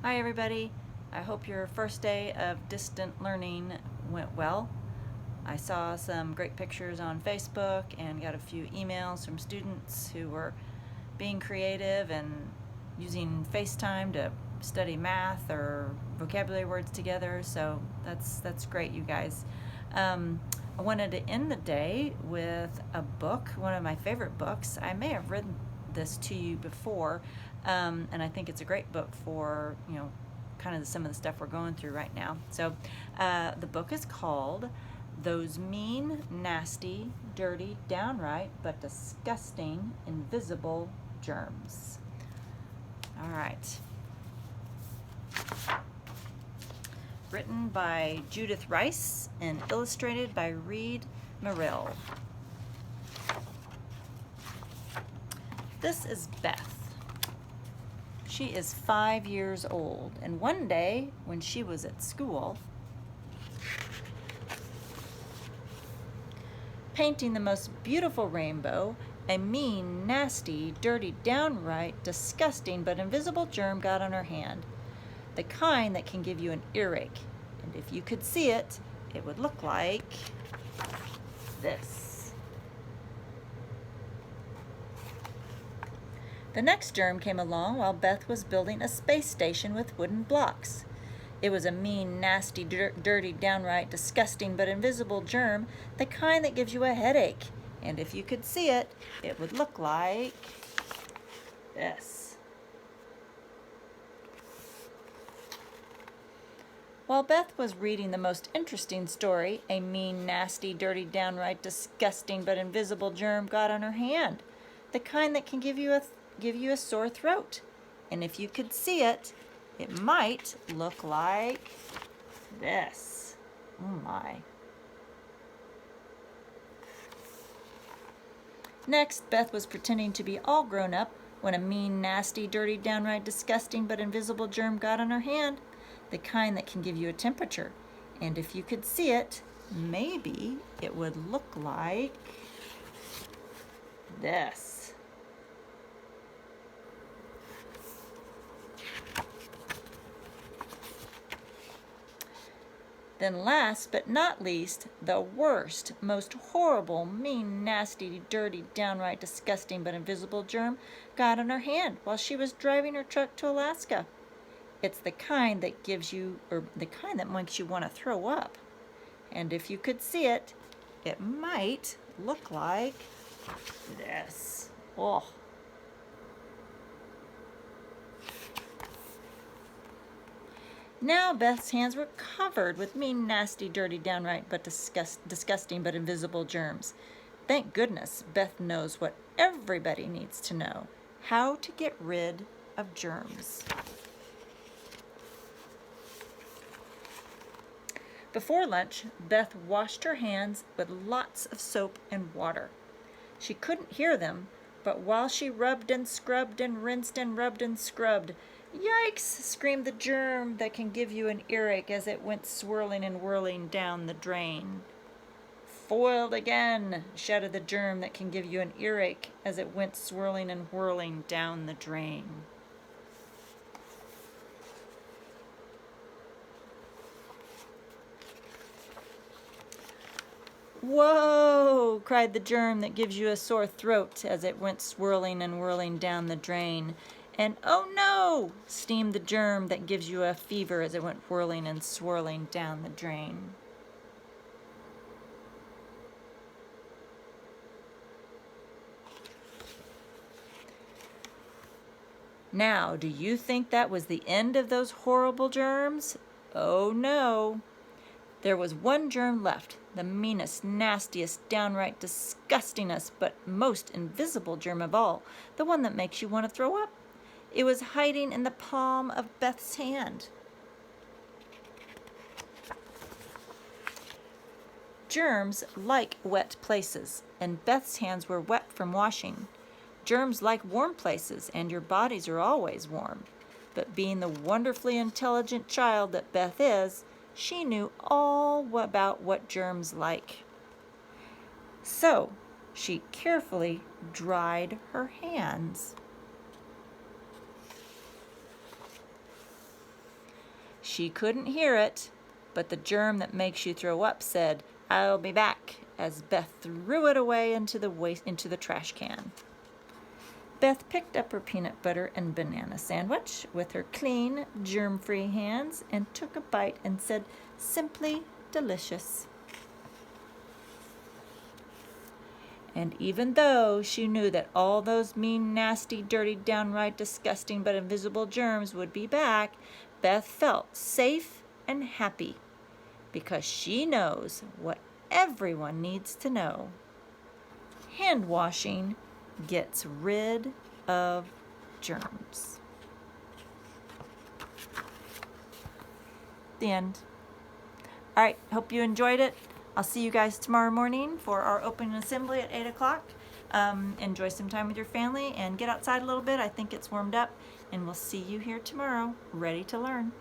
Hi everybody. I hope your first day of distant learning went well. I saw some great pictures on Facebook and got a few emails from students who were being creative and using FaceTime to study math or vocabulary words together, so that's great, you guys. I wanted to end the day with a book, one of my favorite books. I may have read this to you before, and I think it's a great book for, kind of some of the stuff we're going through right now. So the book is called Those Mean, Nasty, Dirty, Downright, but Disgusting, Invisible Germs. All right. Written by Judith Rice and illustrated by Reed Merrill. This is Beth. She is 5 years old, and one day when she was at school, painting the most beautiful rainbow, a mean, nasty, dirty, downright, disgusting, but invisible germ got on her hand. The kind that can give you an earache. And if you could see it, it would look like this. The next germ came along while Beth was building a space station with wooden blocks. It was a mean, nasty, dirty, downright, disgusting, but invisible germ, the kind that gives you a headache. And if you could see it, it would look like this. While Beth was reading the most interesting story, a mean, nasty, dirty, downright, disgusting, but invisible germ got on her hand, the kind that can give you a sore throat. And if you could see it, it might look like this. Oh my. Next, Beth was pretending to be all grown up when a mean, nasty, dirty, downright, disgusting, but invisible germ got on her hand, the kind that can give you a temperature. And if you could see it, maybe it would look like this. Then last but not least, the worst, most horrible, mean, nasty, dirty, downright, disgusting, but invisible germ got on her hand while she was driving her truck to Alaska. It's the kind that gives you, or the kind that makes you want to throw up. And if you could see it, it might look like this. Oh. Now Beth's hands were covered with mean, nasty, dirty, downright, but disgusting, but invisible germs. Thank goodness Beth knows what everybody needs to know: how to get rid of germs. Before lunch, Beth washed her hands with lots of soap and water. She couldn't hear them, but while she rubbed and scrubbed and rinsed and rubbed and scrubbed, "Yikes!" screamed the germ that can give you an earache as it went swirling and whirling down the drain. "Foiled again!" shouted the germ that can give you an earache as it went swirling and whirling down the drain. "Whoa!" cried the germ that gives you a sore throat as it went swirling and whirling down the drain. And "oh no!" steamed the germ that gives you a fever as it went whirling and swirling down the drain. Now, do you think that was the end of those horrible germs? Oh no! There was one germ left, the meanest, nastiest, downright disgustingest, but most invisible germ of all, the one that makes you want to throw up. It was hiding in the palm of Beth's hand. Germs like wet places, and Beth's hands were wet from washing. Germs like warm places, and your bodies are always warm. But being the wonderfully intelligent child that Beth is, she knew all about what germs like. So she carefully dried her hands. She couldn't hear it, but the germ that makes you throw up said, "I'll be back," as Beth threw it away into the trash can. Beth picked up her peanut butter and banana sandwich with her clean, germ-free hands and took a bite and said, "Simply delicious." And even though she knew that all those mean, nasty, dirty, downright disgusting but invisible germs would be back, Beth felt safe and happy because she knows what everyone needs to know. Hand washing gets rid of germs. The end. All right, hope you enjoyed it. I'll see you guys tomorrow morning for our opening assembly at 8 o'clock. Enjoy some time with your family and get outside a little bit. I think it's warmed up, and we'll see you here tomorrow, ready to learn.